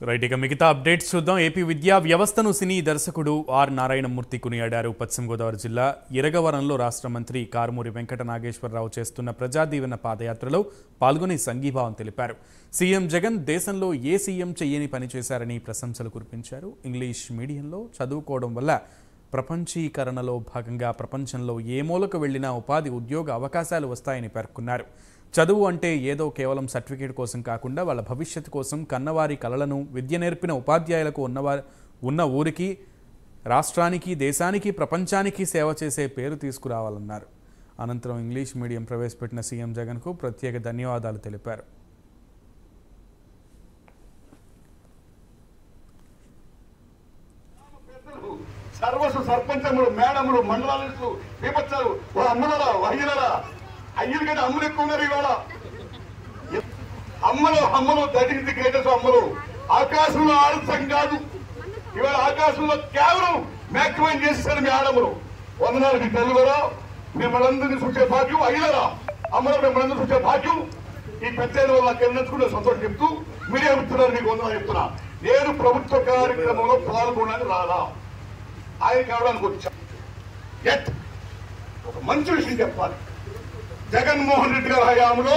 Right, ఇక మిగతా updates చూద్దాం. ఏపీ విద్యా వ్యవస్థను సినీ దర్శకుడు ఆర్ నారాయణమూర్తి కొనియాడారు. పశ్చిమ గోదావరి జిల్లా ఇరగవరంలో రాష్ట్ర మంత్రి కారుమూరి వెంకట నాగేశ్వరరావు చేస్తున్న ప్రజాదీవెన పాదయాత్రలో పాల్గొని సంఘీభావం తెలిపారు. సీఎం జగన్ దేశంలో ఏ సీఎం చెయ్యని పని చేశారని ప్రశంసలు కురిపించారు. ఇంగ్లీష్ మీడియంలో చదువుకోవడం వల్ల ప్రపంచీకరణలో భాగంగా ప్రపంచంలో ఏ మూలకు వెళ్లినా ఉపాధి ఉద్యోగ అవకాశాలు వస్తాయని పేర్కొన్నారు. చదువు అంటే ఏదో కేవలం సర్టిఫికేట్ కోసం కాకుండా వాళ్ళ భవిష్యత్తు కోసం కన్నవారి కలలను విద్య నేర్పిన ఉపాధ్యాయులకు ఉన్న ఊరికి, రాష్ట్రానికి, దేశానికి, ప్రపంచానికి సేవ చేసే పేరు తీసుకురావాలన్నారు. అనంతరం ఇంగ్లీష్ మీడియం ప్రవేశపెట్టిన సీఎం జగన్కు ప్రత్యేక ధన్యవాదాలు తెలిపారు. సర్వస్వ సర్పంచములు, మేడములు, మండలాలు, విపక్షాలు, అమ్ములరా వహిలరా అయ్యలు కంటే అమ్ములు ఎక్కువ ఉన్నారు. ఇవాళ అమ్మలు దట్ ఈస్ ది గ్రేటెస్ట్. అమ్మలు ఆకాశంలో ఆలస్యం కాదు. ఇవాళ ఆకాశంలో కేవలం మ్యాక్సిమం చేసేసారు మీ ఆడములు. వందనాలు మీ తల్లులరా, మిమ్మల్ని అందరినీ చూసే భాగ్యం, అయ్యలరా అమ్మలో మిమ్మల్ని అందరూ చూసే భాగ్యం ఈ పెద్ద వల్ల నాకు ఎన్నందుకునే సంతోషం చెప్తూ మీడియా మిత్రులు మీకు వందనాలు చెప్తున్నా. నేను ప్రభుత్వ కార్యక్రమంలో పాల్గొనడానికి రాలా, ఆయన కావడానికి వచ్చా. ఒక మంచి విషయం చెప్పాలి. జగన్మోహన్ రెడ్డి గారి హయాంలో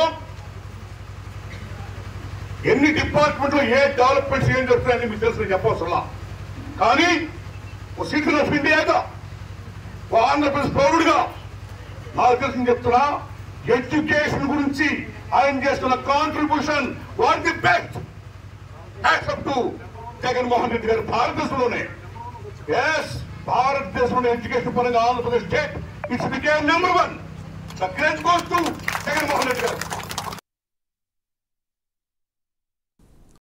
ఎన్ని డిపార్ట్మెంట్లో ఏ డెవలప్మెంట్స్ ఏం జరుగుతున్నాయని మీకు తెలుసు, చెప్పవసరంలా. కానీ ఓ సిటిజన్ ఆఫ్ ఇండియాగా, ఓ ఆంధ్రప్రదేశ్ పౌరుడిగా నాకు తెలిసి చెప్తున్నా, ఎడ్యుకేషన్ గురించి ఆయన చేస్తున్న contribution what the best accept to Jaganmohan Reddy గారు. భారతదేశంలోనే భారతదేశంలో ఎడ్యుకేషన్ పరంగా Andhra Pradesh state it's became number 1. The credit goes to Jagan Mohan Reddy garu.